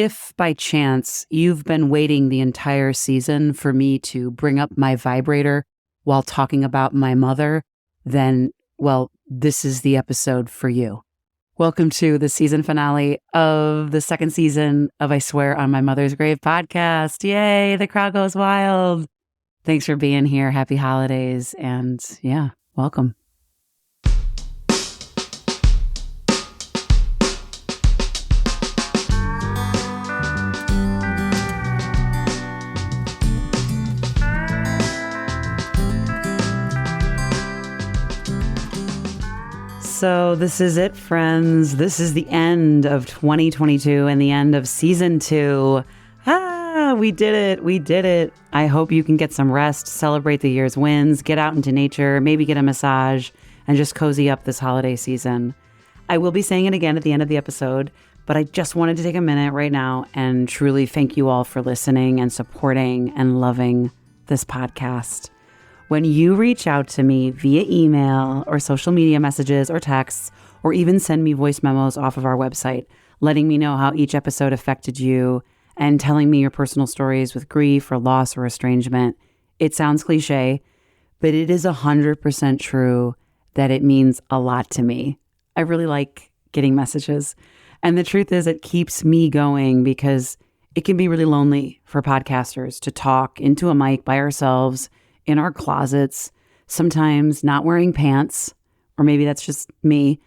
if by chance you've been waiting the entire season for me to bring up my vibrator while talking about my mother, then, well, this is the episode for you. Welcome to the season finale of the second season of I Swear on My Mother's Grave podcast. Yay, the crowd goes wild. Thanks for being here. Happy holidays. And yeah, welcome. So this is it, friends. This is the end of 2022 and the end of season 2. We did it. We did it. I hope you can get some rest, celebrate the year's wins, get out into nature, maybe get a massage, and just cozy up this holiday season. I will be saying it again at the end of the episode, but I just wanted to take a minute right now and truly thank you all for listening and supporting and loving this podcast. When you reach out to me via email or social media messages or texts, or even send me voice memos off of our website, letting me know how each episode affected you and telling me your personal stories with grief or loss or estrangement, it sounds cliche, but it is 100% true that it means a lot to me. I really like getting messages. And the truth is it keeps me going because it can be really lonely for podcasters to talk into a mic by ourselves in our closets, sometimes not wearing pants, or maybe that's just me.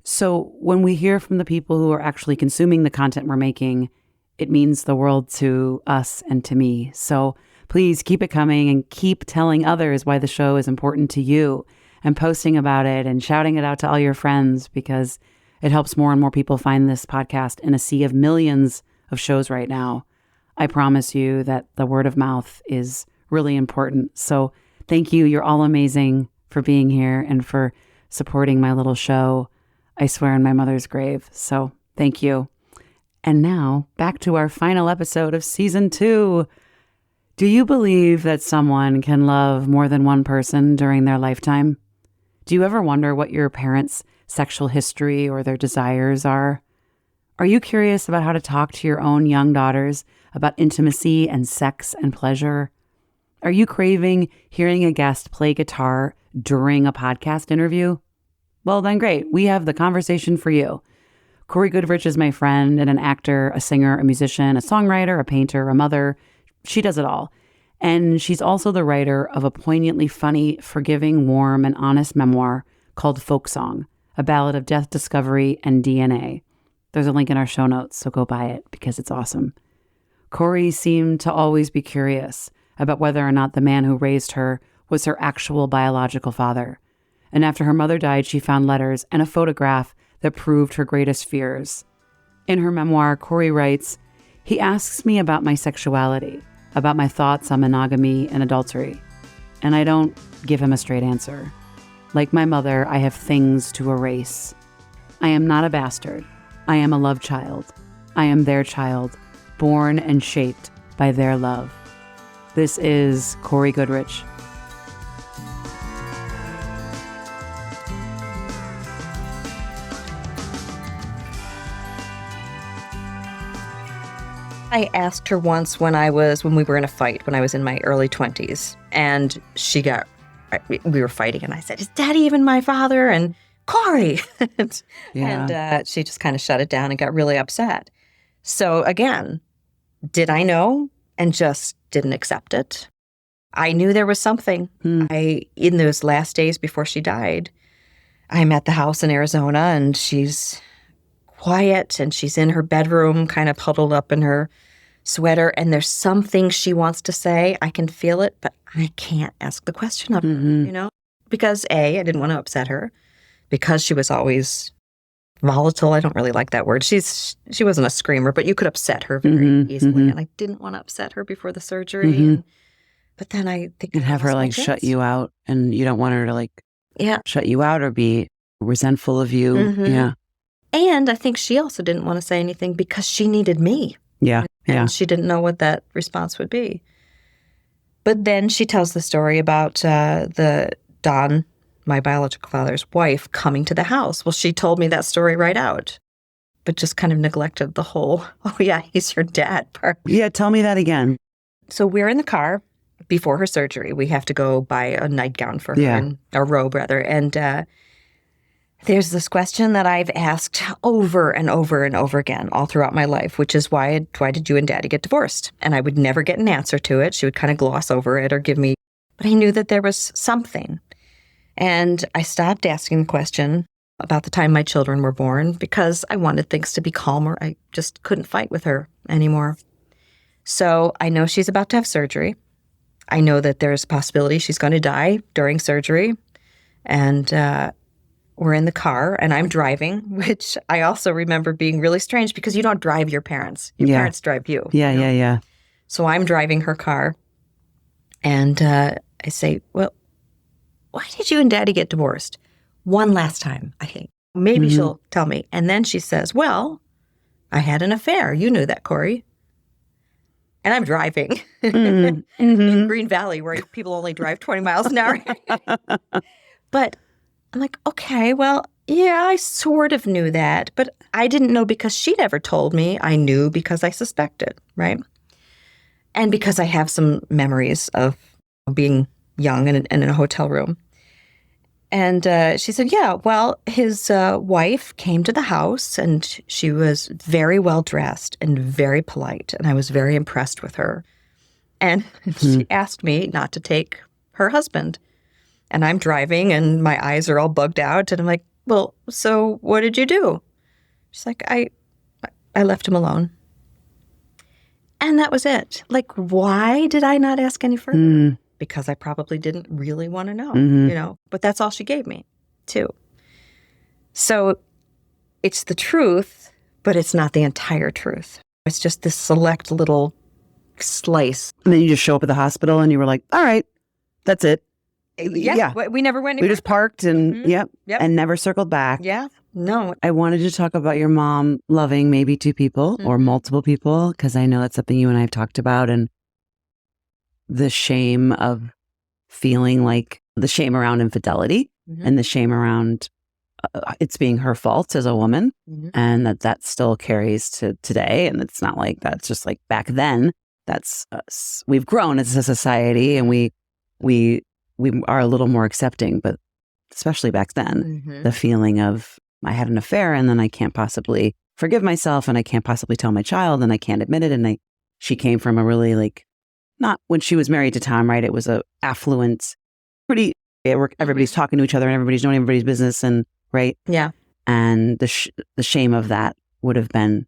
So when we hear from the people who are actually consuming the content we're making, it means the world to us and to me. So please keep it coming and keep telling others why the show is important to you and posting about it and shouting it out to all your friends because it helps more and more people find this podcast in a sea of millions of shows right now. I promise you that the word of mouth is really important. So thank you. You're all amazing for being here and for supporting my little show, I Swear on My Mother's Grave. So thank you. And now back to our final episode of season 2. Do you believe that someone can love more than one person during their lifetime? Do you ever wonder what your parents' sexual history or their desires are? Are you curious about how to talk to your own young daughters about intimacy and sex and pleasure? Are you craving hearing a guest play guitar during a podcast interview? Well, then great. We have the conversation for you. Cory Goodrich is my friend and an actor, a singer, a musician, a songwriter, a painter, a mother. She does it all. And she's also the writer of a poignantly funny, forgiving, warm, and honest memoir called Folk Song, a ballad of death discovery and DNA. There's a link in our show notes, so go buy it because it's awesome. Cory seemed to always be curious about whether or not the man who raised her was her actual biological father. And after her mother died, she found letters and a photograph that proved her greatest fears. In her memoir, Cory writes, "He asks me about my sexuality, about my thoughts on monogamy and adultery. And I don't give him a straight answer. Like my mother, I have things to erase. I am not a bastard. I am a love child. I am their child, born and shaped by their love." This is Cory Goodrich. I asked her once when we were in a fight, when I was in my early 20s, and we were fighting, and I said, "Is Daddy even my father?" And Cory! And she just kind of shut it down and got really upset. So again, did I know and just didn't accept it? I knew there was something. In those last days before she died, I'm at the house in Arizona, and she's quiet, and she's in her bedroom, kind of huddled up in her sweater, and there's something she wants to say. I can feel it, but I can't ask the question of her, because A, I didn't want to upset her, because she was always volatile. I don't really like that word. She wasn't a screamer, but you could upset her very easily, and I didn't want to upset her before the surgery. But then I think and have her shut you out, and you don't want her to shut you out or be resentful of you. Yeah. And I think she also didn't want to say anything because she needed me. Yeah. And she didn't know what that response would be. But then she tells the story about the Don, my biological father's wife, coming to the house. Well, she told me that story right out. but just kind of neglected the whole, oh yeah, he's your dad part. Yeah, tell me that again. So we're in the car before her surgery. We have to go buy a nightgown for her, and a robe rather. And there's this question that I've asked over and over and over again all throughout my life, which is why did you and Daddy get divorced? And I would never get an answer to it. She would kind of gloss over it or give me, but I knew that there was something. And I stopped asking the question about the time my children were born because I wanted things to be calmer. I just couldn't fight with her anymore. So I know she's about to have surgery. I know that there's a possibility she's going to die during surgery. And we're in the car and I'm driving, which I also remember being really strange because you don't drive your parents. Your parents drive you. Yeah. So I'm driving her car and I say, well, why did you and Daddy get divorced? One last time, I think. Maybe she'll tell me. And then she says, well, I had an affair. You knew that, Cory. And I'm driving in Green Valley where people only drive 20 miles an hour. But I'm like, okay, well, yeah, I sort of knew that. But I didn't know because she'd ever told me. I knew because I suspected, right? And because I have some memories of being young and in a hotel room. And she said, yeah, well, his wife came to the house and she was very well dressed and very polite. And I was very impressed with her. And she asked me not to take her husband. And I'm driving and my eyes are all bugged out. And I'm like, well, so what did you do? She's like, I left him alone. And that was it. Like, why did I not ask any further? Because I probably didn't really want to know, you know, but that's all she gave me too. So it's the truth, but it's not the entire truth. It's just this select little slice. And then you just show up at the hospital and you were like, all right, that's it. Yeah. We never went anywhere. We just parked and and never circled back. Yeah. No. I wanted to talk about your mom loving maybe two people or multiple people, because I know that's something you and I have talked about, and the shame of feeling like the shame around infidelity and the shame around it's being her fault as a woman, and that still carries to today. And it's not like that's just like back then. That's us. We've grown as a society, and we are a little more accepting, but especially back then, the feeling of I had an affair and then I can't possibly forgive myself and I can't possibly tell my child and I can't admit it. And she came from a really like, not when she was married to Tom, right? It was a affluent, pretty, everybody's talking to each other and everybody's knowing everybody's business, and right? Yeah. And the shame of that would have been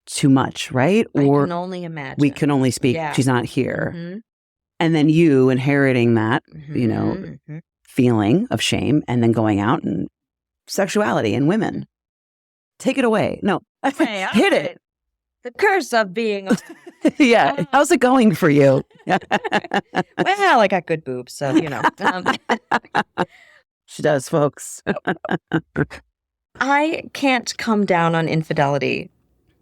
too much, right? Or I can only imagine. We can only speak. Yeah. She's not here. And then you inheriting that, you know, feeling of shame, and then going out and sexuality and women. Take it away. No, hey, hit it. The curse of being. Yeah. How's it going for you? Well, I got good boobs, so, you know. She does, folks. I can't come down on infidelity.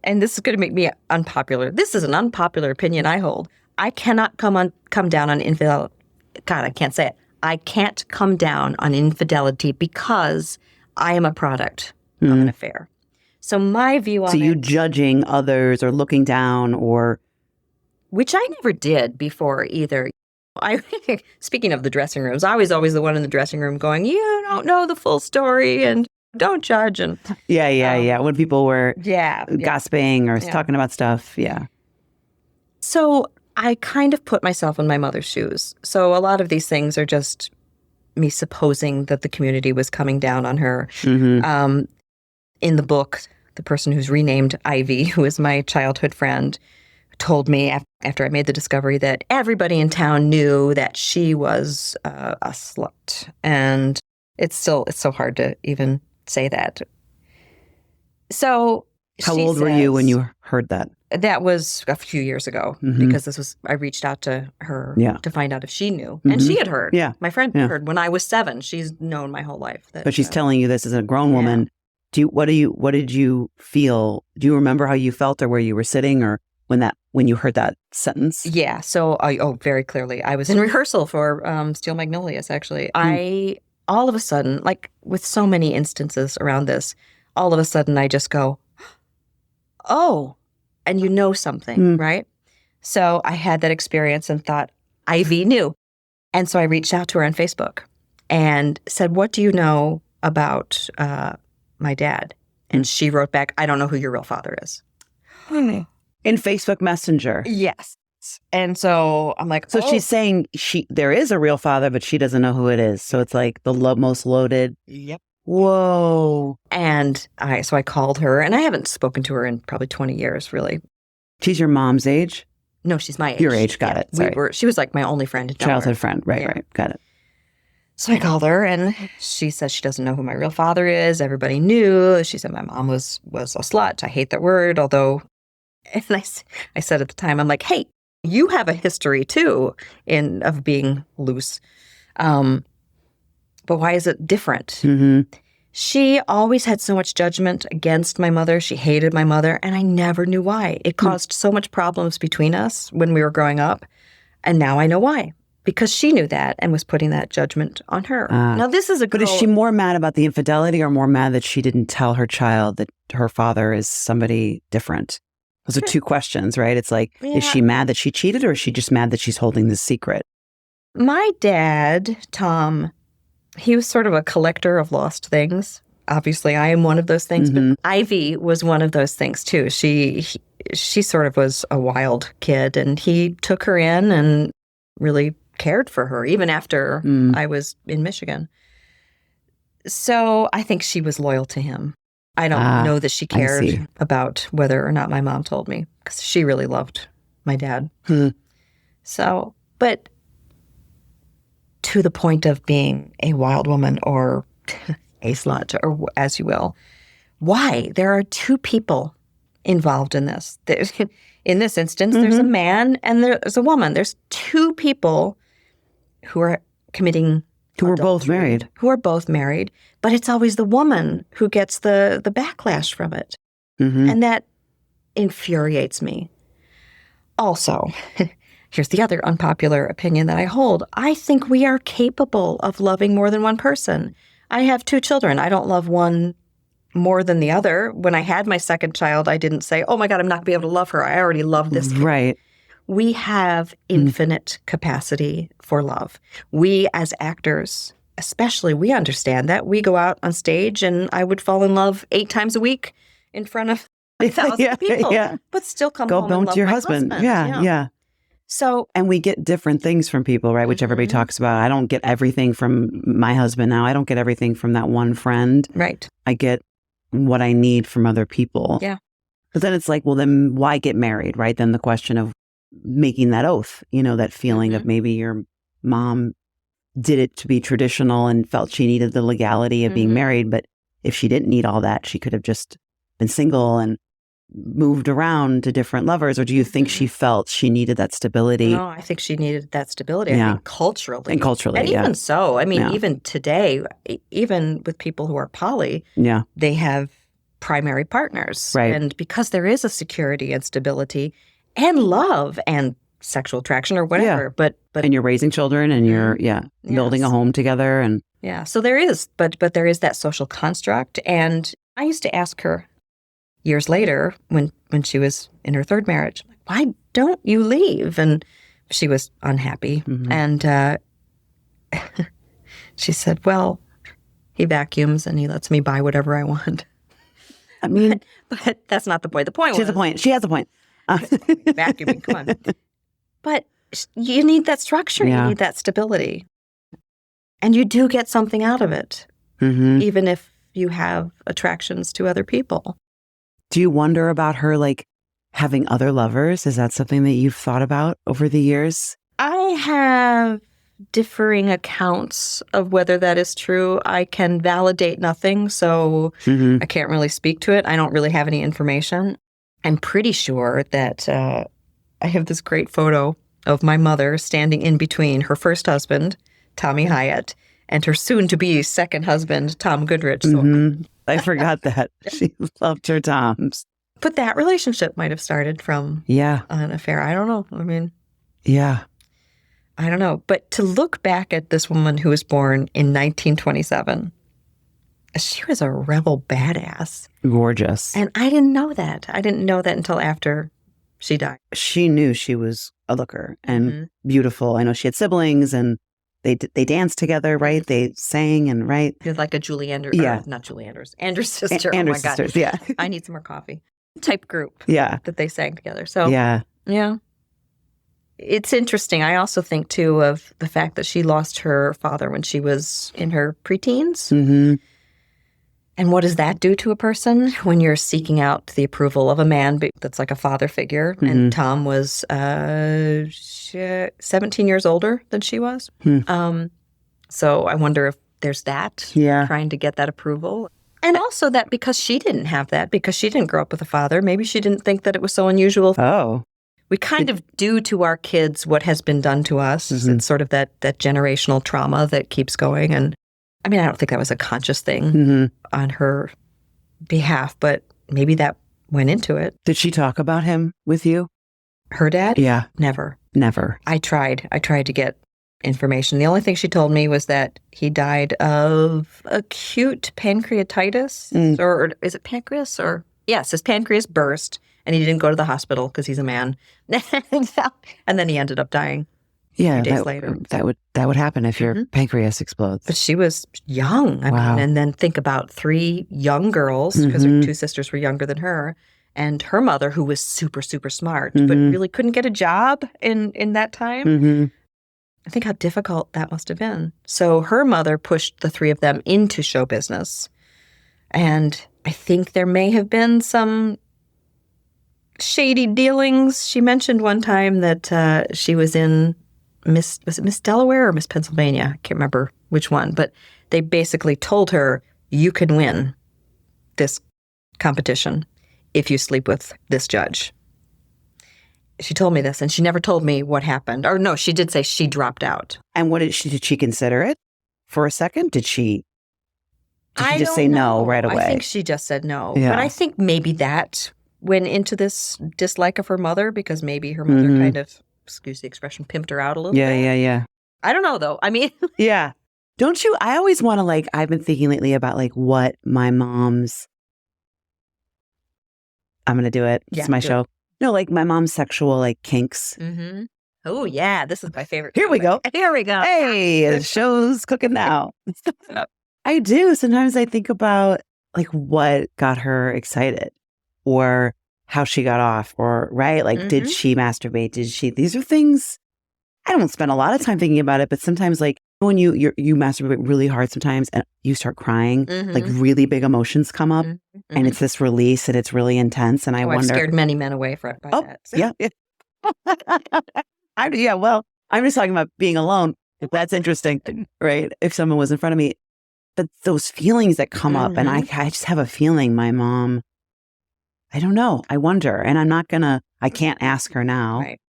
And this is going to make me unpopular. This is an unpopular opinion I hold. I cannot come down on infidelity. God, I can't say it. I can't come down on infidelity because I am a product of an affair. So my view on it... So you judging others or looking down or... Which I never did before either. Speaking of the dressing rooms, I was always the one in the dressing room going, you don't know the full story and don't judge. And Yeah. When people were gossiping or talking about stuff. Yeah. So I kind of put myself in my mother's shoes. So a lot of these things are just me supposing that the community was coming down on her. In the book, the person who's renamed Ivy, who is my childhood friend, told me after I made the discovery that everybody in town knew that she was a slut. And it's so hard to even say that. So how old were you when you heard that? That was a few years ago, because I reached out to her to find out if she knew. And she had heard. Yeah. My friend heard when I was 7. She's known my whole life. But she's telling you this as a grown woman. What did you feel? Do you remember how you felt or where you were sitting or when you heard that sentence? Yeah. So very clearly. I was in rehearsal for Steel Magnolias, actually. I all of a sudden, like with so many instances around this, all of a sudden I just go, oh, and you know something, right? So I had that experience and thought, Ivy knew. And so I reached out to her on Facebook and said, what do you know about my dad? And she wrote back, I don't know who your real father is. In Facebook Messenger. Yes. And so I'm like, so she's saying there is a real father, but she doesn't know who it is. So it's like the most loaded. Yep. Whoa. And I called her, and I haven't spoken to her in probably 20 years, really. She's your mom's age? No, she's my age. Your age, got it. Sorry. She was like my only friend. Childhood friend. Right. Got it. So I called her, and she says she doesn't know who my real father is. Everybody knew. She said my mom was a slut. I hate that word, although, and I said at the time, I'm like, hey, you have a history too of being loose. But why is it different? Mm-hmm. She always had so much judgment against my mother. She hated my mother, and I never knew why. It caused so much problems between us when we were growing up, and now I know why. Because she knew that and was putting that judgment on her. Now, this is a girl... But is she more mad about the infidelity or more mad that she didn't tell her child that her father is somebody different? Those are two questions, right? It's like, is she mad that she cheated, or is she just mad that she's holding this secret? My dad, Tom, he was sort of a collector of lost things. Obviously, I am one of those things. But Ivy was one of those things, too. She sort of was a wild kid, and he took her in and really cared for her, even after I was in Michigan. So I think she was loyal to him. I don't know that she cared about whether or not my mom told me, because she really loved my dad. So, but to the point of being a wild woman or a slut, or as you will, why? There are two people involved in this. In this instance, there's a man and there's a woman. There's two people who are committing who are both married. Who are both married, but it's always the woman who gets the backlash from it. And that infuriates me. Also, here's the other unpopular opinion that I hold. I think we are capable of loving more than one person. I have two children. I don't love one more than the other. When I had my second child, I didn't say, oh my God, I'm not going to be able to love her. I already love this kid. Right. We have infinite capacity for love. We as actors, especially, we understand that. We go out on stage and I would fall in love 8 times a week in front of 1,000 people, but still come home and love your my husband. Yeah. So, and we get different things from people, right? Which everybody talks about. I don't get everything from my husband now. I don't get everything from that one friend. Right. I get what I need from other people. Yeah. But then it's like, well, then why get married, right? Then the question of making that oath, that feeling of maybe your mom did it to be traditional and felt she needed the legality of being married. But if she didn't need all that, she could have just been single and moved around to different lovers. Or do you think she felt she needed that stability? No, I think she needed that stability. I think culturally. And even so, I mean, even today, even with people who are poly, they have primary partners. Right. And because there is a security and stability and love and sexual attraction or whatever. But and you're raising children and you're building a home together and so there is, but there is that social construct. And I used to ask her years later when she was in her third marriage, why don't you leave? And she was unhappy. And she said, well, he vacuums and he lets me buy whatever I want. I mean, but that's not the point. The point she has a point. She has a point. Vacuuming, come on. But you need that structure. You need that stability. And you do get something out of it, even if you have attractions to other people. Do you wonder about her, like, having other lovers? Is that something that you've thought about over the years? I have differing accounts of whether that is true. I can validate nothing, so I can't really speak to it. I don't really have any information. I'm pretty sure that I have this great photo of my mother standing in between her first husband, Tommy Hyatt, and her soon-to-be second husband, Tom Goodrich. So I forgot that. She loved her Toms. But that relationship might have started from an affair. I don't know. I mean, I don't know. But to look back at this woman who was born in 1927 She was a rebel badass. Gorgeous. And I didn't know that. I didn't know that until after she died. She knew she was a looker and beautiful. I know she had siblings and they danced together, right? They sang and right. She was like a Julie Andrews, not Julie Andrews, Andrews' sister. Andrews' oh my sisters, God. yeah. I need some more coffee. Type group. Yeah. That they sang together. So yeah. It's interesting. I also think, too, of the fact that she lost her father when she was in her preteens. Mm-hmm. And what does that do to a person when you're seeking out the approval of a man that's like a father figure? Mm-hmm. And Tom was 17 years older than she was. So I wonder if there's that, trying to get that approval. And also that because she didn't have that, because she didn't grow up with a father, maybe she didn't think that it was so unusual. Oh. We kind of do to our kids what has been done to us. Mm-hmm. It's sort of that generational trauma that keeps going. And I mean, I don't think that was a conscious thing on her behalf, but maybe that went into it. Did she talk about him with you? Her dad? Yeah. Never. I tried to get information. The only thing she told me was that he died of acute pancreatitis. Or is it pancreas? Or yes, his pancreas burst. And he didn't go to the hospital because he's a man. And then he ended up dying a few days later. That would happen if your pancreas explodes. But she was young. I mean, and then think about 3 young girls, because her 2 sisters were younger than her, and her mother, who was super, super smart, but really couldn't get a job in that time. I think how difficult that must have been. So her mother pushed the 3 of them into show business. And I think there may have been some shady dealings. She mentioned one time that she was in was it Miss Delaware or Miss Pennsylvania? I can't remember which one, but they basically told her, you can win this competition if you sleep with this judge. She told me this, and she never told me what happened. Or no, she did say she dropped out. And what did she consider it for a second? Did she just say no right away? I think she just said no. Yeah. But I think maybe that went into this dislike of her mother, because maybe her mother kind of, excuse the expression, pimped her out a little bit. Yeah. I don't know, though. I mean. Yeah. Don't you? I always want to, I've been thinking lately about, what my mom's, I'm going to do it. It's my show. No, my mom's sexual, kinks. Mm-hmm. Oh, yeah. This is my favorite. Here we go. Hey, the show's cooking now. I do. Sometimes I think about, what got her excited, or how she got off, or, right? Did she masturbate? These are things I don't spend a lot of time thinking about it, but sometimes when you masturbate really hard sometimes and you start crying, really big emotions come up and it's this release and it's really intense. And I wonder. I've scared many men away by that. So. Yeah. Well, I'm just talking about being alone. If that's interesting, right? If someone was in front of me. But those feelings that come up, and I just have a feeling my mom, I don't know. I wonder. And I can't ask her now. Right.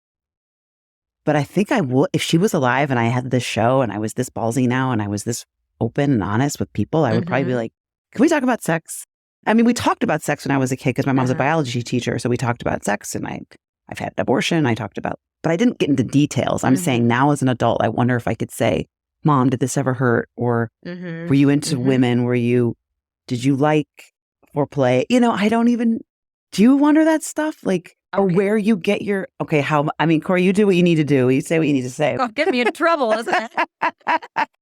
But I think I would, if she was alive and I had this show and I was this ballsy now and I was this open and honest with people, I would probably be like, can we talk about sex? I mean, we talked about sex when I was a kid because my mom's a biology teacher. So we talked about sex, and I've had an abortion. But I didn't get into details. I'm saying now as an adult, I wonder if I could say, Mom, did this ever hurt? Or were you into women? Did you like foreplay? I don't even, do you wonder that stuff? Or where you get your, Cory, you do what you need to do. You say what you need to say. Oh, get me into trouble, isn't it?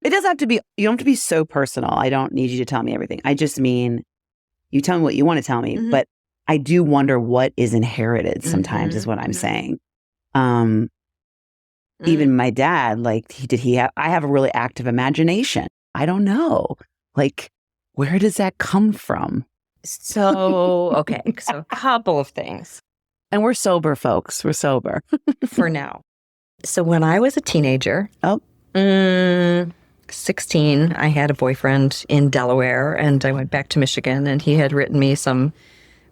It doesn't have to be, you don't have to be so personal. I don't need you to tell me everything. I just mean, you tell me what you want to tell me. But I do wonder what is inherited sometimes is what I'm saying. Even my dad, I have a really active imagination. I don't know. Where does that come from? So a couple of things. And we're sober, folks. We're sober. For now. So when I was a teenager, 16, I had a boyfriend in Delaware, and I went back to Michigan, and he had written me some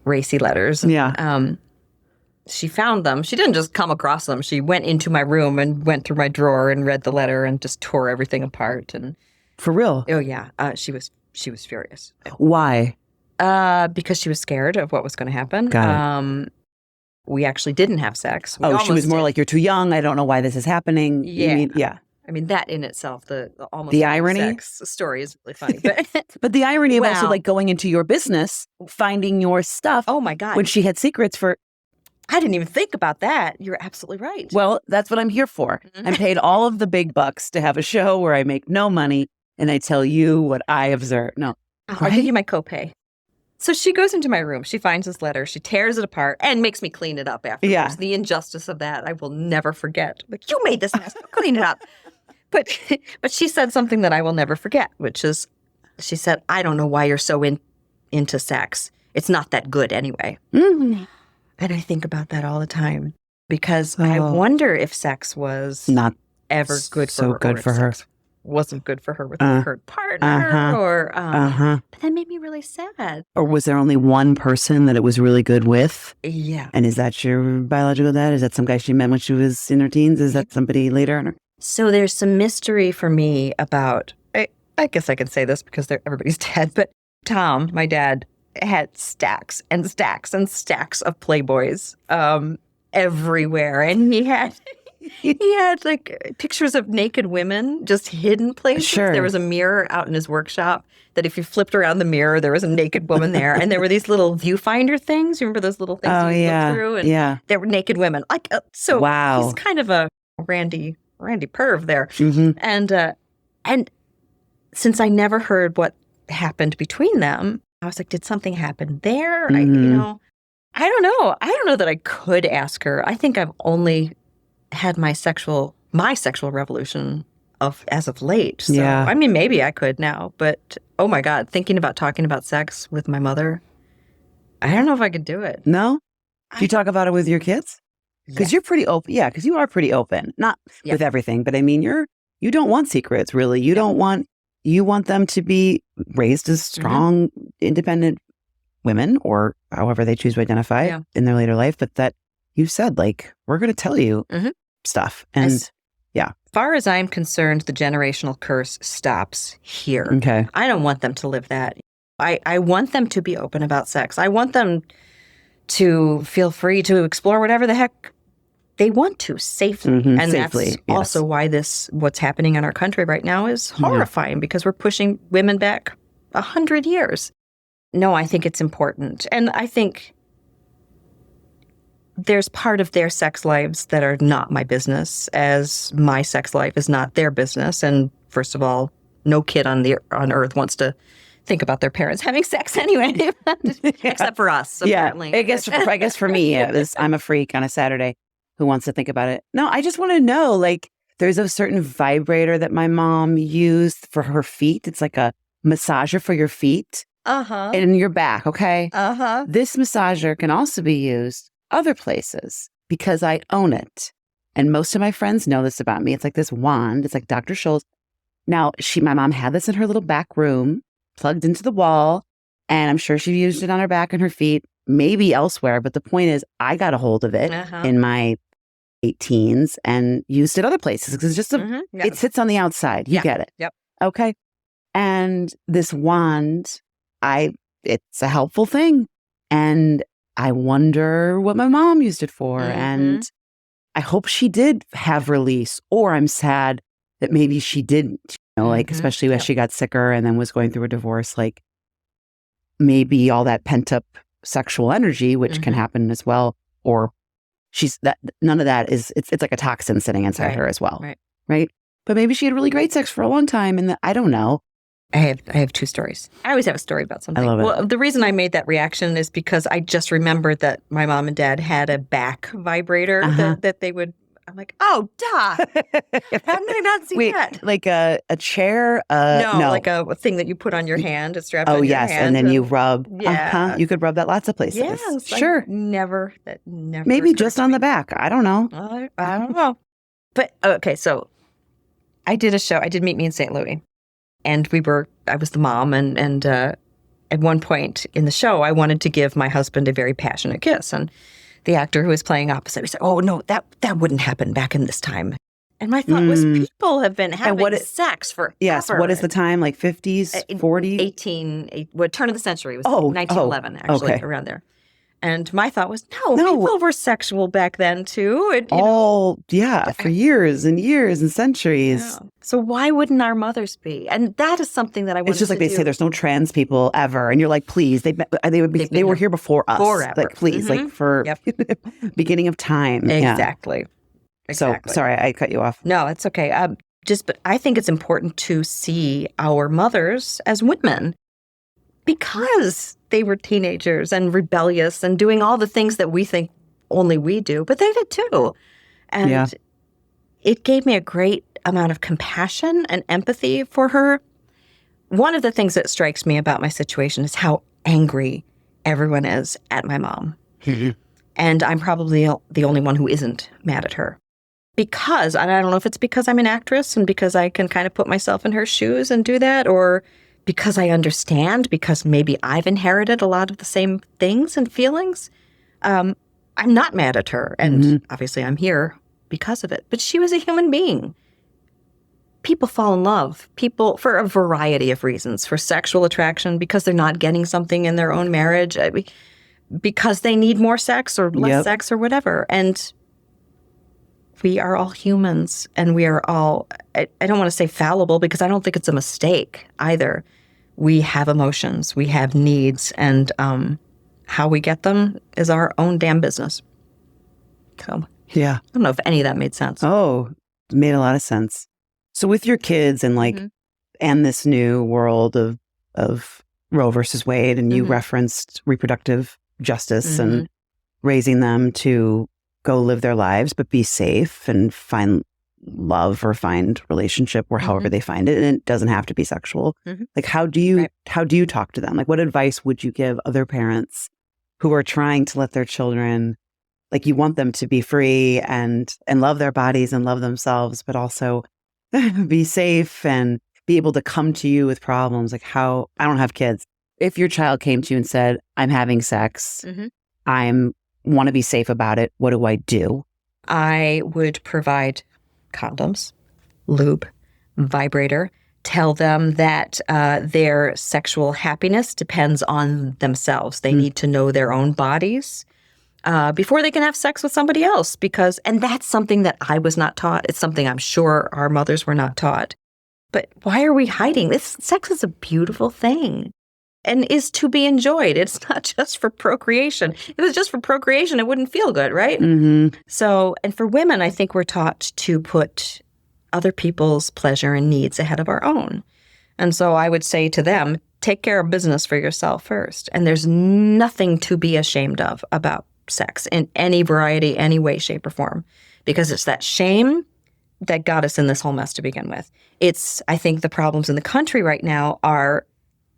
racy letters. Yeah. She found them. She didn't just come across them. She went into my room and went through my drawer and read the letter and just tore everything apart. And for real? Oh, yeah. She was furious. Why? Because she was scared of what was going to happen. Got it. We actually didn't have sex. She was more like, you're too young. I don't know why this is happening. Yeah. Yeah. I mean, that in itself, the almost The having irony? sex story is really funny. But But the irony of also Wow. like going into your business, finding your stuff oh my God, when she had secrets for, I didn't even think about that. You're absolutely right. well, that's what I'm here for. Mhm. I'm paid all of the big bucks to have a show where I make no money and I tell you what I observe. No. I'll give you my copay. So she goes into my room. She finds this letter. She tears it apart and makes me clean it up afterwards. Yeah. The injustice of that, I will never forget. Like, you made this mess. Clean it up. But she said something that I will never forget, which is, she said, I don't know why you're so into sex. It's not that good anyway. Mhm. And I think about that all the time because I wonder if sex was Not ever good for so her. good or if for her. sex wasn't good for her with her current partner. Or But that made me really sad. Or was there only one person that it was really good with? Yeah. And is that your biological dad? Is that some guy she met when she was in her teens? Is that somebody later in her? So there's some mystery for me about, I guess I can say this because everybody's dead, but Tom, my dad, had stacks and stacks and stacks of Playboys everywhere. And he had like pictures of naked women just hidden places. Sure. There was a mirror out in his workshop that if you flipped around the mirror, there was a naked woman there. And there were these little viewfinder things. You remember those little things you look through? And there were naked women. Like, so Wow. he's kind of a Randy perv there. Mhm. And since I never heard what happened between them, I was like, did something happen there? I don't know. I don't know that I could ask her. I think I've only had my sexual revolution as of late. So, Yeah. I mean, maybe I could now, but oh my God, thinking about talking about sex with my mother, I don't know if I could do it. No? Do you talk about it with your kids? Because you're pretty open. Yeah, because you are pretty open. Not with everything, but I mean, you don't want secrets, really. You want them to be raised as strong, independent women, or however they choose to identify in their later life. But that you said, like, we're going to tell you stuff. And as far as I'm concerned, the generational curse stops here. Okay. I don't want them to live that. I want them to be open about sex. I want them to feel free to explore whatever the heck they want to safely. And safely, that's also why what's happening in our country right now is horrifying because we're pushing women back 100 years. No, I think it's important. And I think there's part of their sex lives that are not my business, as my sex life is not their business. And first of all, no kid on earth wants to think about their parents having sex anyway, except for us, apparently. I guess for me, I'm a freak on a Saturday who wants to think about it. No, I just want to know, like, there's a certain vibrator that my mom used for her feet. It's like a massager for your feet and your back, okay? This massager can also be used other places because I own it. And most of my friends know this about me. It's like this wand. It's like Dr. Scholl's. Now, my mom had this in her little back room, plugged into the wall, and I'm sure she used it on her back and her feet, maybe elsewhere. But the point is, I got a hold of it in my 18s and used it other places because it's just it sits on the outside. You get it. Yep. Okay. And this wand, it's a helpful thing. And I wonder what my mom used it for. And I hope she did have release, or I'm sad that maybe she didn't, like, especially as she got sicker and then was going through a divorce, like maybe all that pent up sexual energy, which can happen as well, or none of that is, it's like a toxin sitting inside her as well. Right. But maybe she had really great sex for a long time. And I don't know. I have two stories. I always have a story about something. I love it. Well, the reason I made that reaction is because I just remembered that my mom and dad had a back vibrator that they would. I'm like, oh, duh. How did I not see that? Like a chair? No, like a thing that you put on your hand. It's strapped on your hand. And then you rub. Yeah. You could rub that lots of places. Yes. Sure. Never. Maybe just on the back. I don't know. I don't know. But, okay, so I did a show. I did Meet Me in St. Louis. And I was the mom. And at one point in the show, I wanted to give my husband a very passionate kiss. And the actor who was playing opposite, he said, oh, no, that wouldn't happen back in this time. And my thought was, people have been having sex forever. Yes. What is the time? Like 50s, 40s? Turn of the century. It was 1911, actually, around there. And my thought was, no, No. people were sexual back then too. And, For years and years and centuries. yeah. So why wouldn't our mothers be? And that is something that I wanted It's just like to they do. say there's no trans people ever. And you're like, please, they were here before us. forever. Like, please, like for beginning of time. Exactly. So, sorry, I cut you off. No, it's okay. But I think it's important to see our mothers as women because they were teenagers and rebellious and doing all the things that we think only we do, but they did too. And it gave me a great amount of compassion and empathy for her. One of the things that strikes me about my situation is how angry everyone is at my mom. And I'm probably the only one who isn't mad at her. Because, and I don't know if it's because I'm an actress and because I can kind of put myself in her shoes and do that, or because I understand, because maybe I've inherited a lot of the same things and feelings. I'm not mad at her. And obviously I'm here because of it. But she was a human being. People fall in love. People, for a variety of reasons, for sexual attraction, because they're not getting something in their own marriage, because they need more sex or less sex or whatever. And we are all humans, and we are all, I don't want to say fallible, because I don't think it's a mistake either. We have emotions, we have needs, and how we get them is our own damn business. So, I don't know if any of that made sense. Oh, it made a lot of sense. So with your kids and and this new world of Roe versus Wade, and you referenced reproductive justice and raising them to go live their lives, but be safe and find love or find relationship or however they find it. And it doesn't have to be sexual. Like, how do you talk to them? Like, what advice would you give other parents who are trying to let their children, like, you want them to be free and love their bodies and love themselves, but also be safe and be able to come to you with problems? Like, how, I don't have kids. If your child came to you and said, I'm having sex, want to be safe about it, what do I do? I would provide condoms, lube, vibrator, tell them that their sexual happiness depends on themselves. They need to know their own bodies before they can have sex with somebody else, and that's something that I was not taught. It's something I'm sure our mothers were not taught. But why are we hiding this? Sex is a beautiful thing and is to be enjoyed. It's not just for procreation. If it was just for procreation, it wouldn't feel good, right? So, and for women, I think we're taught to put other people's pleasure and needs ahead of our own. And so I would say to them, take care of business for yourself first. And there's nothing to be ashamed of about sex in any variety, any way, shape, or form, because it's that shame that got us in this whole mess to begin with. I think the problems in the country right now are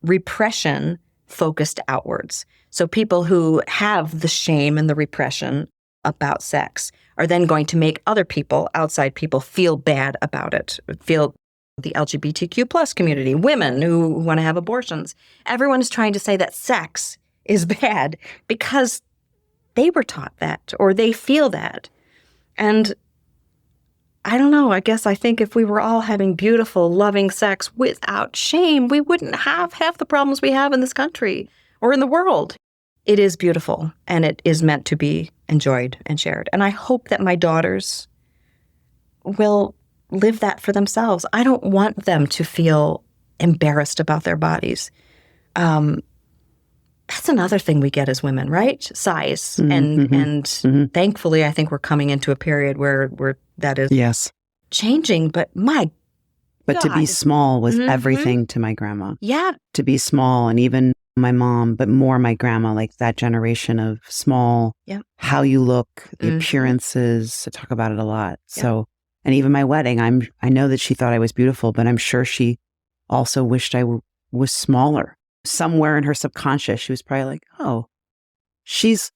repression focused outwards. So people who have the shame and the repression about sex are then going to make other people, outside people, feel bad about it, feel the LGBTQ plus community, women who want to have abortions. Everyone is trying to say that sex is bad because they were taught that or they feel that. And I don't know, I think if we were all having beautiful, loving sex without shame, we wouldn't have half the problems we have in this country or in the world. It is beautiful, and it is meant to be enjoyed and shared. And I hope that my daughters will live that for themselves. I don't want them to feel embarrassed about their bodies. That's another thing we get as women, right? Size. And thankfully, I think we're coming into a period where that is changing. But my God. To be small was everything to my grandma. Yeah. To be small, and even my mom, but more my grandma, like that generation of small, how you look, the appearances. I talk about it a lot. So, and even my wedding, I know that she thought I was beautiful, but I'm sure she also wished I was smaller. Somewhere in her subconscious, she was probably like, oh, she's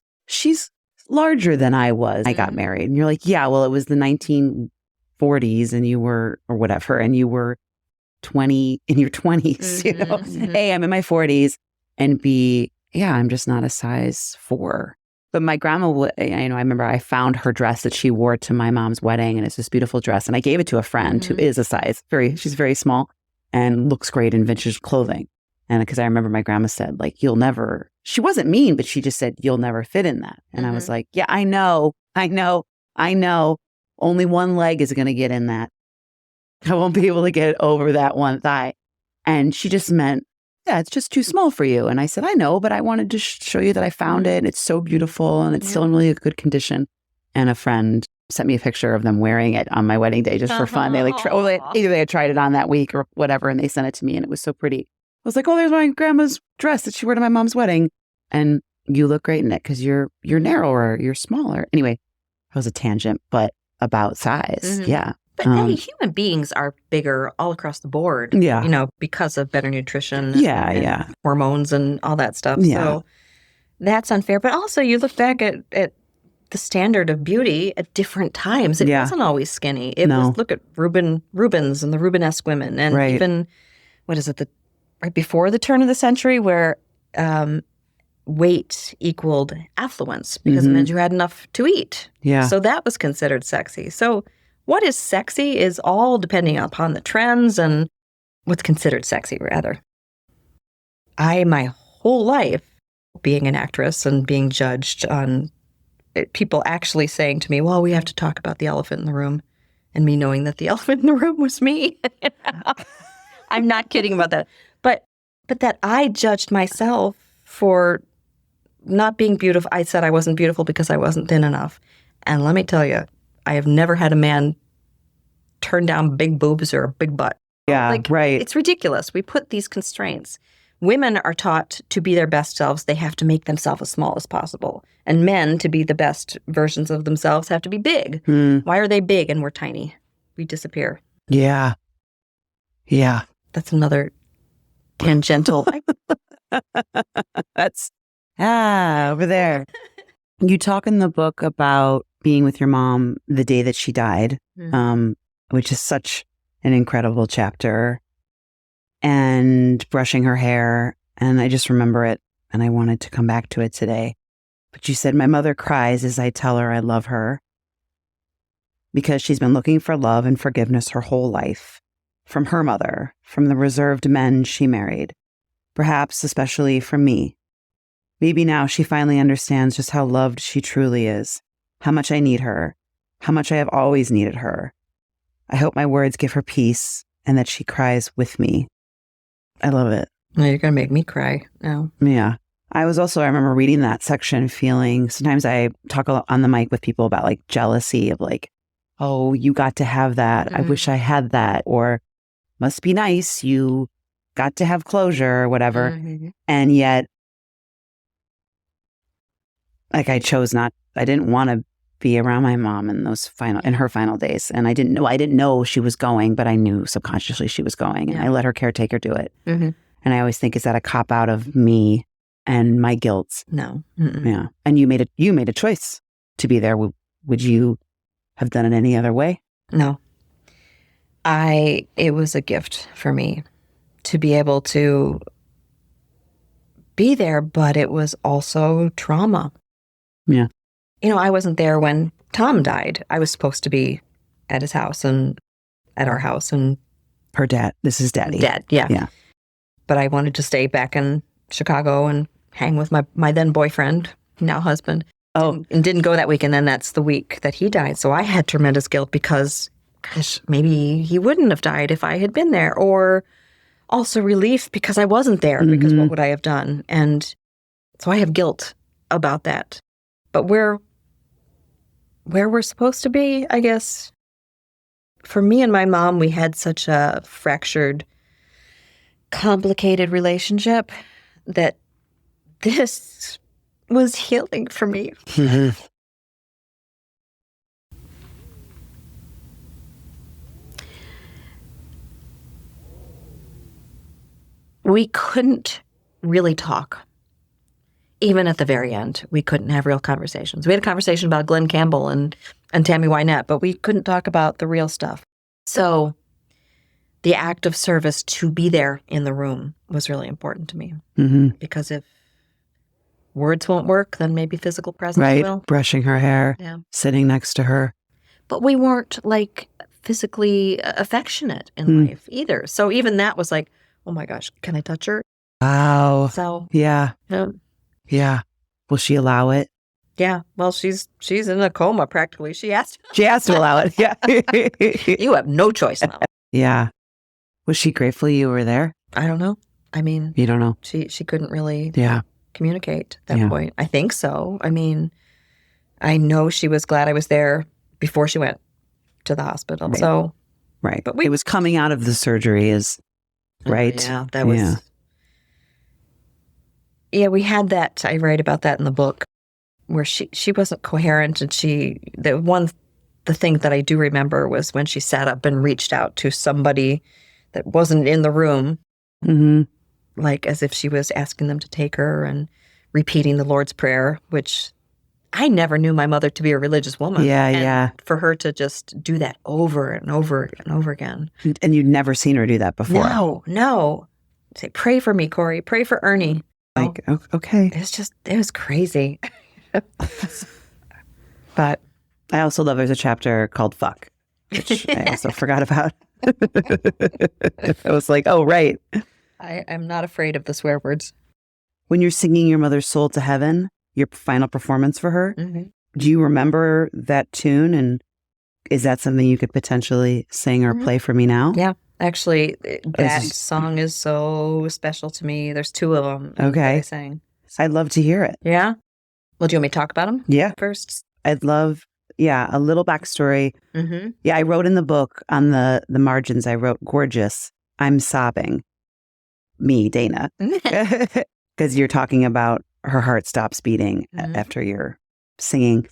larger than I was. I got married. And you're like, yeah, well, it was the 1940s and you were, or whatever, and you were 20 in your 20s, you know? A, I'm in my 40s, and B, I'm just not a size 4. But my grandma, I remember I found her dress that she wore to my mom's wedding, and it's this beautiful dress. And I gave it to a friend who is a size, she's very small and looks great in vintage clothing. And because I remember my grandma said, like, she wasn't mean, but she just said, you'll never fit in that. And I was like, yeah, I know. Only one leg is going to get in that. I won't be able to get over that one thigh. And she just meant, yeah, it's just too small for you. And I said, I know, but I wanted to show you that I found it. It's so beautiful and it's still in really good condition. And a friend sent me a picture of them wearing it on my wedding day just for fun. They either they had tried it on that week or whatever, and they sent it to me, and it was so pretty. I was like, oh, there's my grandma's dress that she wore to my mom's wedding. And you look great in it because you're narrower, you're smaller. Anyway, that was a tangent, but about size. Yeah. But hey, human beings are bigger all across the board. Yeah. Because of better nutrition. And hormones and all that stuff. Yeah. So that's unfair. But also you look back at the standard of beauty at different times. It wasn't always skinny. It was, look at Rubens and the Rubenesque women. And even, right before the turn of the century where weight equaled affluence because it meant you had enough to eat. Yeah. So that was considered sexy. So what is sexy is all depending upon the trends and what's considered sexy, rather. My whole life, being an actress and being judged on people actually saying to me, well, we have to talk about the elephant in the room, and me knowing that the elephant in the room was me. I'm not kidding about that. But that I judged myself for not being beautiful. I said I wasn't beautiful because I wasn't thin enough. And let me tell you, I have never had a man turn down big boobs or a big butt. Yeah, right. It's ridiculous. We put these constraints. Women are taught to be their best selves. They have to make themselves as small as possible. And men, to be the best versions of themselves, have to be big. Why are they big and we're tiny? We disappear. Yeah. Yeah. That's another tangential. That's, over there. You talk in the book about being with your mom the day that she died, which is such an incredible chapter, and brushing her hair. And I just remember it, and I wanted to come back to it today. But you said, my mother cries as I tell her I love her because she's been looking for love and forgiveness her whole life, from her mother, from the reserved men she married, perhaps especially from me. Maybe now she finally understands just how loved she truly is, how much I need her, how much I have always needed her. I hope my words give her peace and that she cries with me. I love it. Well, you're going to make me cry now. Yeah. I remember reading that section feeling, sometimes I talk a lot on the mic with people about like jealousy of like, oh, you got to have that. I wish I had that. Or must be nice. You got to have closure or whatever. And yet, like I didn't want to be around my mom in her final days. And I didn't know she was going, but I knew subconsciously she was going. And I let her caretaker do it. And I always think, is that a cop out of me and my guilt? No. Yeah. And you made a choice to be there. Would you have done it any other way? No. It was a gift for me to be able to be there, but it was also trauma. Yeah. I wasn't there when Tom died. I was supposed to be at his house and at our house and her dad. This is daddy. Dad, yeah. Yeah. But I wanted to stay back in Chicago and hang with my then boyfriend, now husband. Oh. And didn't go that week. And then that's the week that he died. So I had tremendous guilt because, gosh, maybe he wouldn't have died if I had been there. Or also relief because I wasn't there, because what would I have done? And so I have guilt about that. But where we're supposed to be, I guess, for me and my mom, we had such a fractured, complicated relationship that this was healing for me. We couldn't really talk. Even at the very end, we couldn't have real conversations. We had a conversation about Glenn Campbell and Tammy Wynette, but we couldn't talk about the real stuff. So the act of service to be there in the room was really important to me. Because if words won't work, then maybe physical presence will. Right, brushing her hair, sitting next to her. But we weren't like physically affectionate in life either. So even that was like, oh my gosh, can I touch her? Wow. So Yeah. um, Yeah. Will she allow it? yeah, well, she's in a coma practically. She has to. She has to allow it. Yeah. You have no choice now. Yeah. Was she grateful you were there? I don't know. I mean, You don't know. she couldn't really Yeah. communicate at that point. I think so. I mean, I know she was glad I was there before she went to the hospital. Right. So, Right. But It was coming out of the surgery right? Yeah, that was. Yeah, we had that. I write about that in the book, where she wasn't coherent, and the thing that I do remember was when she sat up and reached out to somebody that wasn't in the room, like as if she was asking them to take her and repeating the Lord's Prayer, which I never knew my mother to be a religious woman. Yeah. For her to just do that over and over and over again. And you'd never seen her do that before. No. Say, pray for me, Cory. Pray for Ernie. Like, okay. It was crazy. But I also love there's a chapter called Fuck, which I also forgot about. I was like, oh, right. I'm not afraid of the swear words. When you're singing Your Mother's Soul to Heaven, your final performance for her, do you remember that tune? And is that something you could potentially sing or play for me now? Yeah. Actually, that song is so special to me. There's two of them that I sang. I'd love to hear it. Yeah? Well, do you want me to talk about them? Yeah. First? I'd love, a little backstory. Yeah, I wrote in the book on the margins, I wrote, gorgeous, I'm sobbing. Me, Dana. Because you're talking about her heart stops beating after you're singing.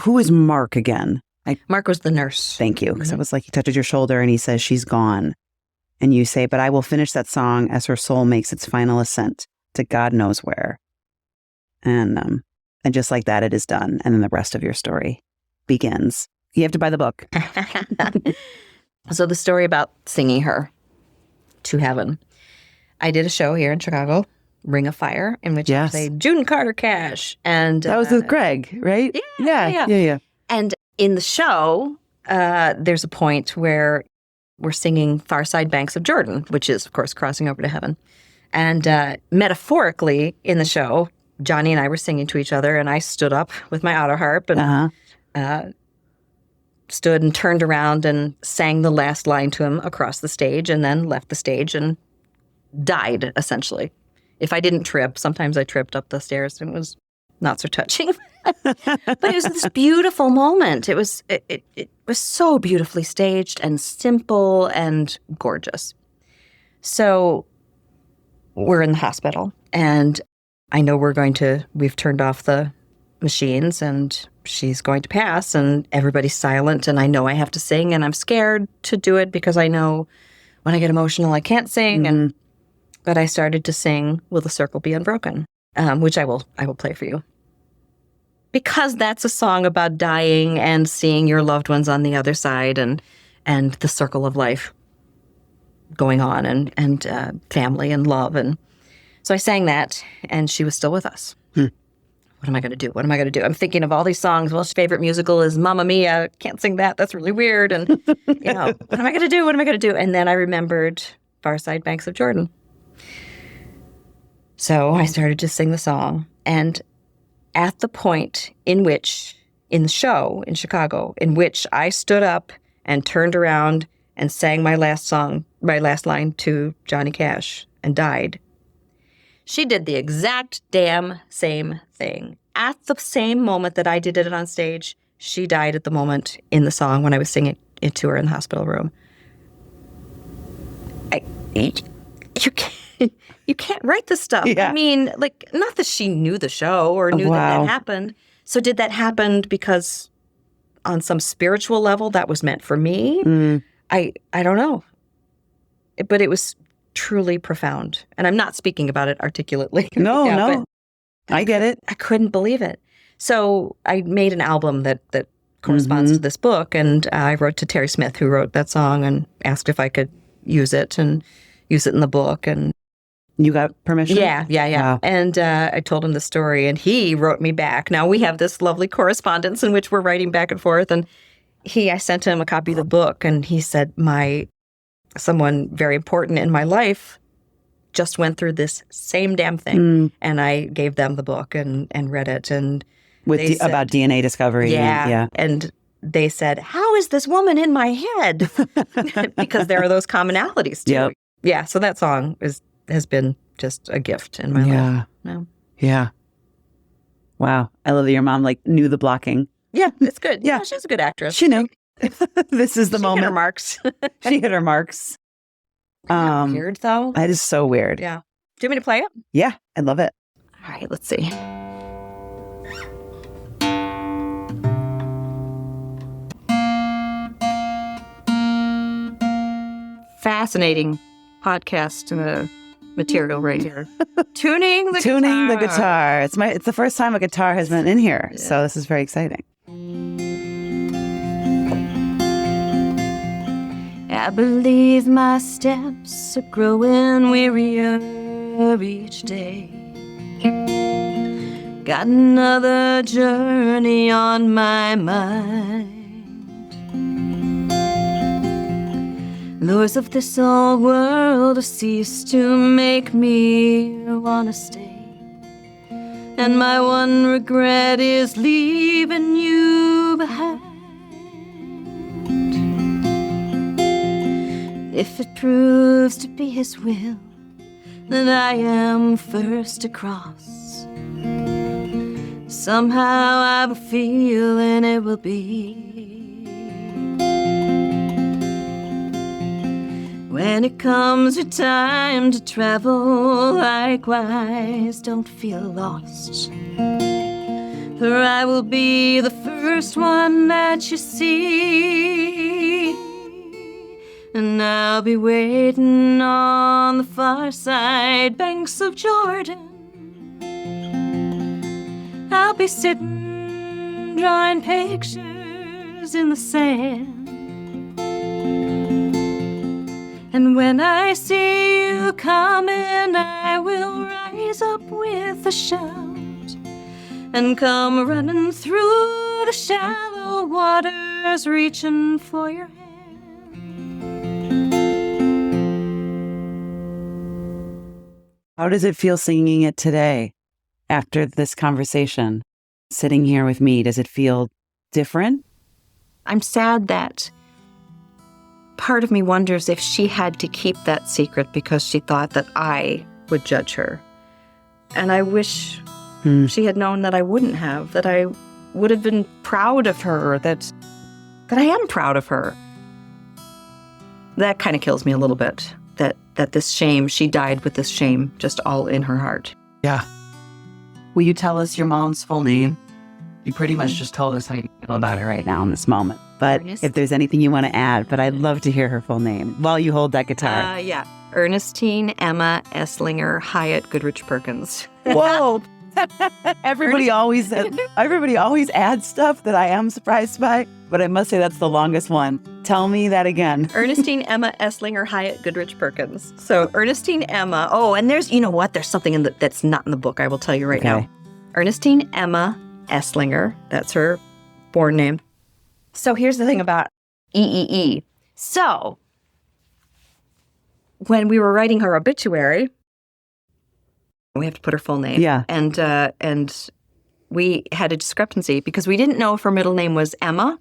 Who is Mark again? Mark was the nurse. Thank you. Because I was like, he touches your shoulder and he says, she's gone. And you say, but I will finish that song as her soul makes its final ascent to God knows where. And just like that, it is done. And then the rest of your story begins. You have to buy the book. So the story about singing her to heaven. I did a show here in Chicago, Ring of Fire, in which I played June Carter Cash. And that was with Greg, right? Yeah. And in the show, there's a point where we're singing Far Side Banks of Jordan, which is, of course, crossing over to heaven. And metaphorically, in the show, Johnny and I were singing to each other, and I stood up with my auto harp and stood and turned around and sang the last line to him across the stage, and then left the stage and died, essentially. If I didn't trip, sometimes I tripped up the stairs, and it was not so touching. But it was this beautiful moment. It was so beautifully staged and simple and gorgeous. So we're in the hospital, and I know we've turned off the machines, and she's going to pass, and everybody's silent, and I know I have to sing, and I'm scared to do it because I know when I get emotional, I can't sing. But I started to sing Will the Circle Be Unbroken, which I will play for you. Because that's a song about dying and seeing your loved ones on the other side, and the circle of life going on, and family and love. And so I sang that, and she was still with us. What am I going to do? What am I going to do? I'm thinking of all these songs. Well, her favorite musical is Mamma Mia. Can't sing that. That's really weird. And, what am I going to do? What am I going to do? And then I remembered Far Side Banks of Jordan. So I started to sing the song. And at the point in the show in Chicago, in which I stood up and turned around and sang my last line to Johnny Cash and died, she did the exact damn same thing. At the same moment that I did it on stage, she died at the moment in the song when I was singing it to her in the hospital room. You can't write this stuff. Yeah. I mean, not that she knew the show or knew that happened. So did that happen because on some spiritual level that was meant for me? I don't know. But it was truly profound. And I'm not speaking about it articulately. No. I get it. I couldn't believe it. So I made an album that corresponds to this book, and I wrote to Terry Smith, who wrote that song, and asked if I could use it in the book. And you got permission? Yeah. Wow. And I told him the story, and he wrote me back. Now we have this lovely correspondence in which we're writing back and forth. And I sent him a copy of the book, and he said, someone very important in my life just went through this same damn thing. And I gave them the book and read it. And about DNA discovery. Yeah. And they said, how is this woman in my head? Because there are those commonalities too. Yep. Yeah. So that song has been just a gift in my life. No. Yeah. Wow. I love that your mom knew the blocking. Yeah, it's good. Yeah. She's a good actress. She knew. This is the She moment. hit her marks. She hit her marks. Weird though. That is so weird. Yeah. Do you want me to play it? Yeah, I love it. All right, let's see. Fascinating podcast material right here. Tuning the guitar. It's the first time a guitar has been in here, so this is very exciting. I believe my steps are growing wearier each day. Got another journey on my mind. Lures of this old world have ceased to make me wanna stay. And my one regret is leaving you behind. If it proves to be his will, then I am first to cross. Somehow I have a feeling it will be. When it comes your time to travel, likewise don't feel lost. For I will be the first one that you see. And I'll be waiting on the far side banks of Jordan. I'll be sitting, drawing pictures in the sand. And when I see you coming, I will rise up with a shout and come running through the shallow waters, reaching for your hand. How does it feel singing it today after this conversation? Sitting here with me, does it feel different? I'm sad that part of me wonders if she had to keep that secret because she thought that I would judge her. And I wish she had known that I wouldn't have, that I would have been proud of her, that I am proud of her. That kind of kills me a little bit, that this shame, she died with this shame just all in her heart. Yeah. Will you tell us your mom's full name? You pretty much just told us how you feel about her right now in this moment. But if there's anything you want to add, but I'd love to hear her full name while you hold that guitar. Yeah. Ernestine Emma Esslinger Hyatt Goodrich Perkins. Whoa. Everybody always adds stuff that I am surprised by, but I must say that's the longest one. Tell me that again. Ernestine Emma Esslinger Hyatt Goodrich Perkins. So Ernestine Emma. Oh, and there's something that's not in the book. I will tell you right now. Ernestine Emma Esslinger. That's her born name. So here's the thing about EEE. So when we were writing her obituary, we have to put her full name. Yeah. And we had a discrepancy because we didn't know if her middle name was Emma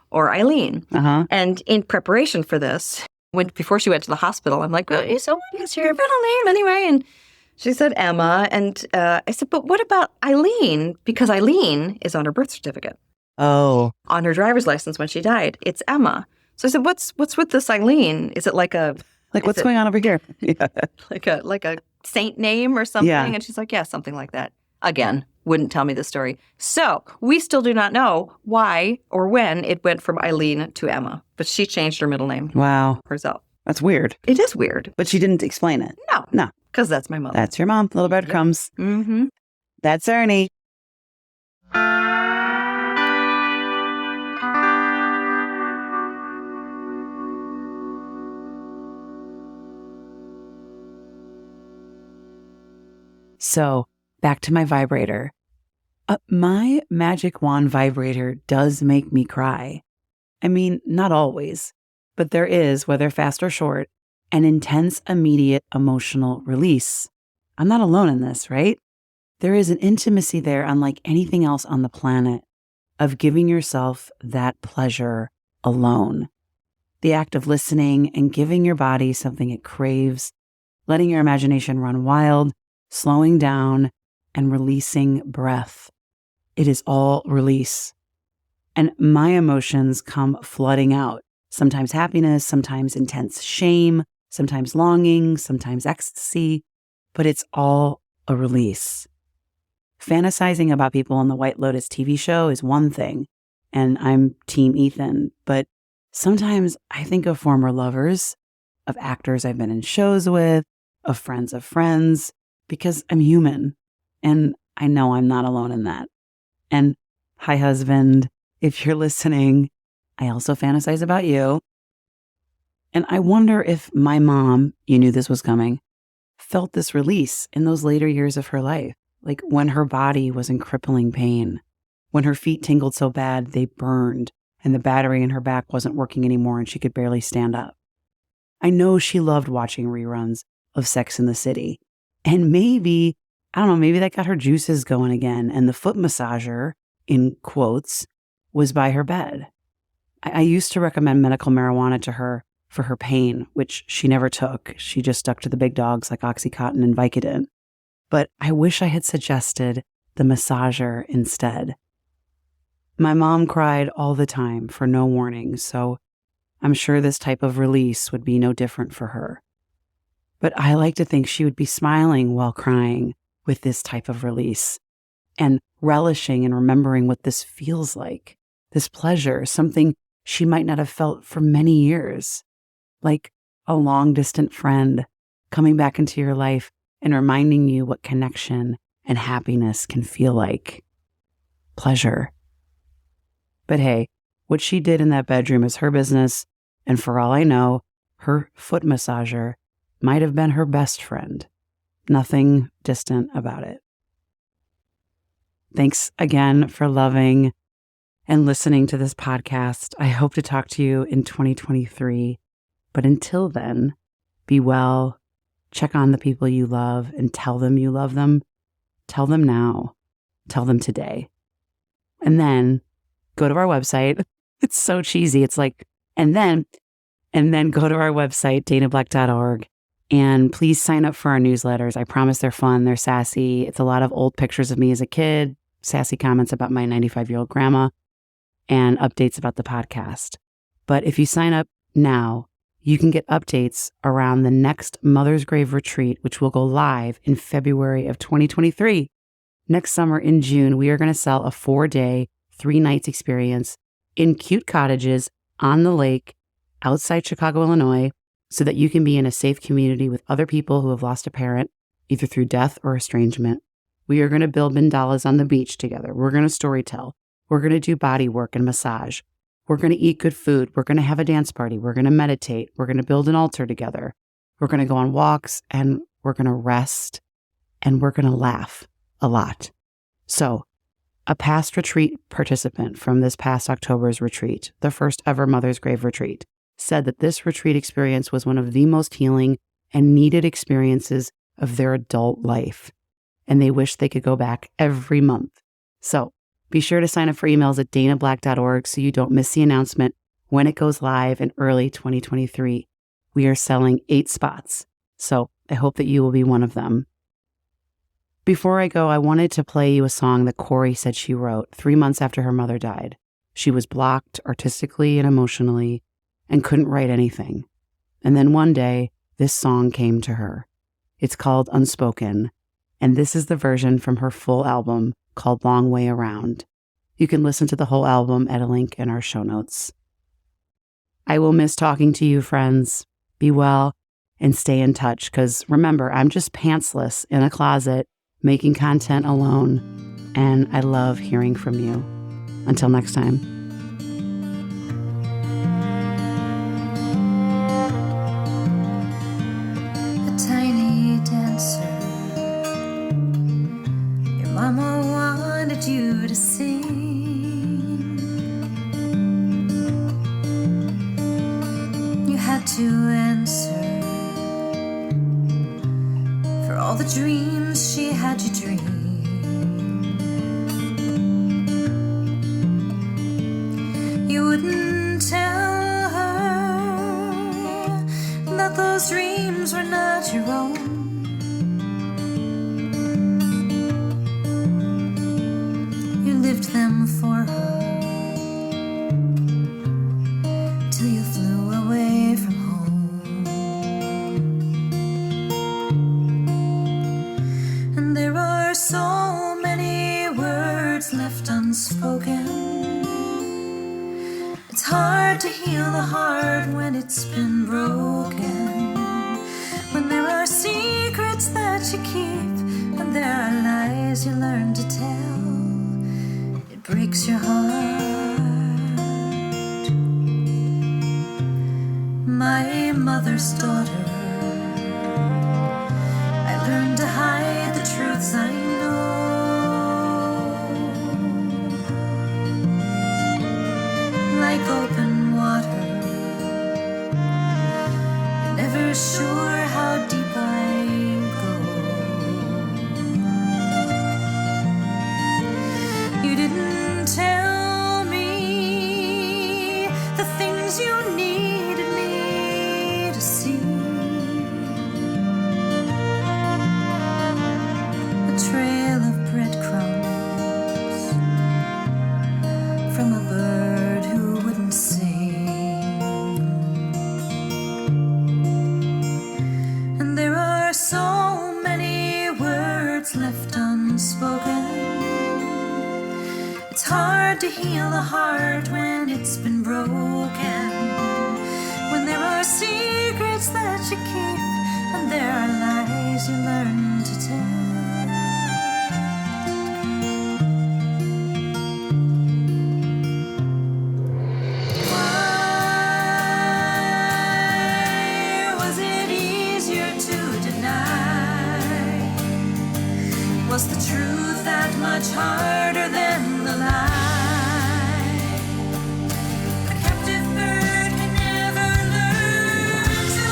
or Eileen. Uh-huh. And in preparation for this, before she went to the hospital, I'm like, well, so what's your middle name anyway? And she said Emma. And I said, but what about Eileen? Because Eileen is on her birth certificate. Oh. On her driver's license when she died, it's Emma. So I said, what's with this Eileen? Is it like what's going on over here? Yeah. Like a saint name or something? Yeah. And she's like, yeah, something like that. Again, wouldn't tell me the story. So we still do not know why or when it went from Eileen to Emma, but she changed her middle name. Wow. Herself. That's weird. It is weird. But she didn't explain it. No. Because that's my mother. That's your mom. Little breadcrumbs. Yep. Mm-hmm. That's Ernie. So, back to my vibrator. My magic wand vibrator does make me cry. I mean, not always, but there is, whether fast or short, an intense, immediate emotional release. I'm not alone in this, right? There is an intimacy there unlike anything else on the planet of giving yourself that pleasure alone. The act of listening and giving your body something it craves, letting your imagination run wild, slowing down, and releasing breath. It is all release. And my emotions come flooding out. Sometimes happiness, sometimes intense shame, sometimes longing, sometimes ecstasy, but it's all a release. Fantasizing about people on the White Lotus TV show is one thing, and I'm Team Ethan, but sometimes I think of former lovers, of actors I've been in shows with, of friends, because I'm human, and I know I'm not alone in that. And hi, husband, if you're listening, I also fantasize about you. And I wonder if my mom, you knew this was coming, felt this release in those later years of her life. Like when her body was in crippling pain, when her feet tingled so bad they burned and the battery in her back wasn't working anymore and she could barely stand up. I know she loved watching reruns of Sex and the City. And maybe, I don't know, maybe that got her juices going again. And the foot massager, in quotes, was by her bed. I used to recommend medical marijuana to her for her pain, which she never took. She just stuck to the big dogs like Oxycontin and Vicodin. But I wish I had suggested the massager instead. My mom cried all the time for no warning, so I'm sure this type of release would be no different for her. But I like to think she would be smiling while crying with this type of release and relishing and remembering what this feels like, this pleasure, something she might not have felt for many years, like a long-distant friend coming back into your life and reminding you what connection and happiness can feel like. Pleasure. But hey, what she did in that bedroom is her business, and for all I know, her foot massager might have been her best friend. Nothing distant about it. Thanks again for loving and listening to this podcast. I hope to talk to you in 2023. But until then, be well. Check on the people you love and tell them you love them. Tell them now. Tell them today. And then go to our website. It's so cheesy. It's like, and then go to our website, danablack.org, and please sign up for our newsletters. I promise they're fun. They're sassy. It's a lot of old pictures of me as a kid, sassy comments about my 95-year-old grandma, and updates about the podcast. But if you sign up now, you can get updates around the next Mother's Grave retreat, which will go live in February of 2023. Next summer in June, we are going to sell a 4-day, 3-nights experience in cute cottages on the lake outside Chicago, Illinois, so that you can be in a safe community with other people who have lost a parent, either through death or estrangement. We are going to build mandalas on the beach together. We're going to storytell. We're going to do body work and massage. We're going to eat good food. We're going to have a dance party. We're going to meditate. We're going to build an altar together. We're going to go on walks, and we're going to rest, and we're going to laugh a lot. So, a past retreat participant from this past October's retreat, the first ever Mother's Grave retreat, said that this retreat experience was one of the most healing and needed experiences of their adult life, and they wish they could go back every month. So, be sure to sign up for emails at danablack.org so you don't miss the announcement when it goes live in early 2023. We are selling 8 spots, so I hope that you will be one of them. Before I go, I wanted to play you a song that Cory said she wrote 3 months after her mother died. She was blocked artistically and emotionally and couldn't write anything. And then one day, this song came to her. It's called Unspoken, and this is the version from her full album called Long Way Around. You can listen to the whole album at a link in our show notes. I will miss talking to you, friends. Be well and stay in touch, because remember, I'm just pantsless in a closet making content alone, and I love hearing from you. Until next time. A tiny dancer, your mama wanted you to sing. You had to answer the dreams she had you dream. You wouldn't tell her that those dreams were not your own. You lived them for her till you flew away from home. And there are so many words left unspoken. It's hard to heal the heart when it's been broken. When there are secrets that you keep, and there are lies you learn to tell, it breaks your heart. My mother's daughter, I learned to hide the truths I know. Like open water, you're never sure how deep I go. You didn't tell me the things you needed me to see. A trail of breadcrumbs from a bird who wouldn't sing. And there are so many words left unspoken. It's hard to heal the heart when it's been broken. When there are secrets that you keep, and there are lies you learn to tell. Why was it easier to deny? Was the truth that much harder than the lie? A captive bird can never learn to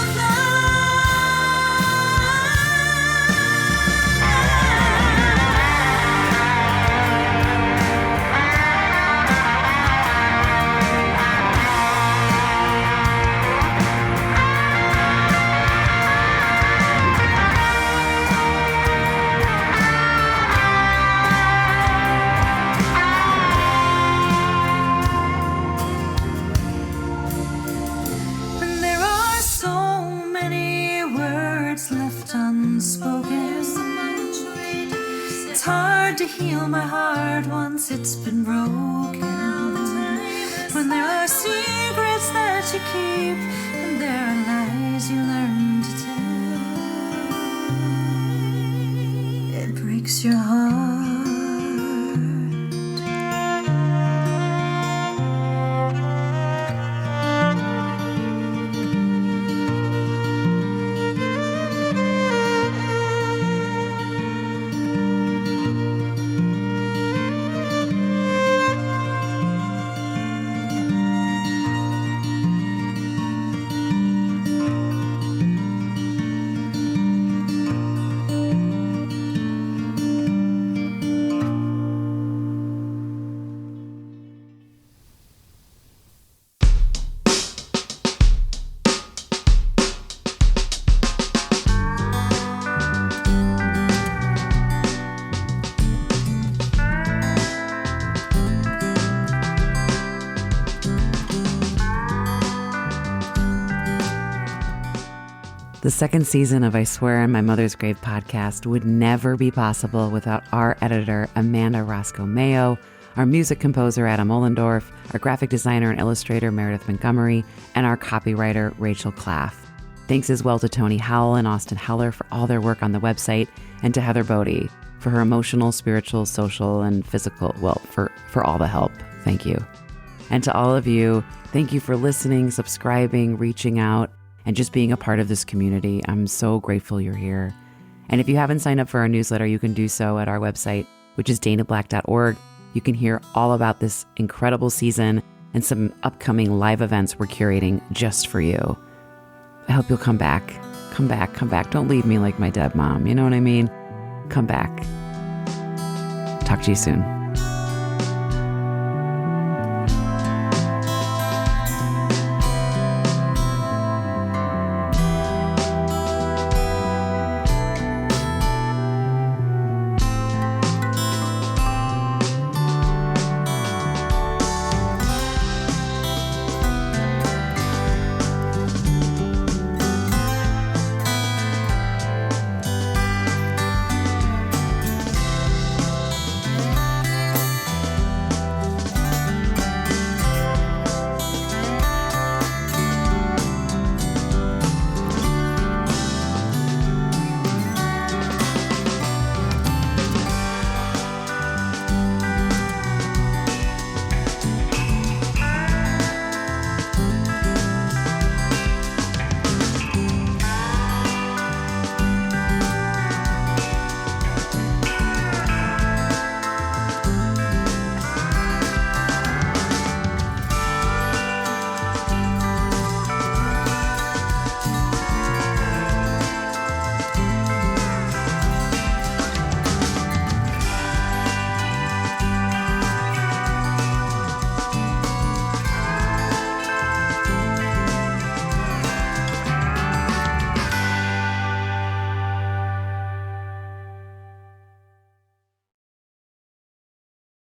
And there are so many words left unspoken. It's hard to heal my heart once it's been broken. When there are secrets that you keep, and there are lies you learn to tell, it breaks your heart. The second season of I Swear on My Mother's Grave podcast would never be possible without our editor, Amanda Roscoe-Mayo, our music composer, Adam Ollendorf, our graphic designer and illustrator, Meredith Montgomery, and our copywriter, Rachel Claff. Thanks as well to Tony Howell and Austin Heller for all their work on the website, and to Heather Bodie for her emotional, spiritual, social, and physical, for all the help. Thank you. And to all of you, thank you for listening, subscribing, reaching out, and just being a part of this community. I'm so grateful you're here. And if you haven't signed up for our newsletter, you can do so at our website, which is danablack.org. You can hear all about this incredible season and some upcoming live events we're curating just for you. I hope you'll come back. Come back, come back. Don't leave me like my dead mom. You know what I mean? Come back. Talk to you soon.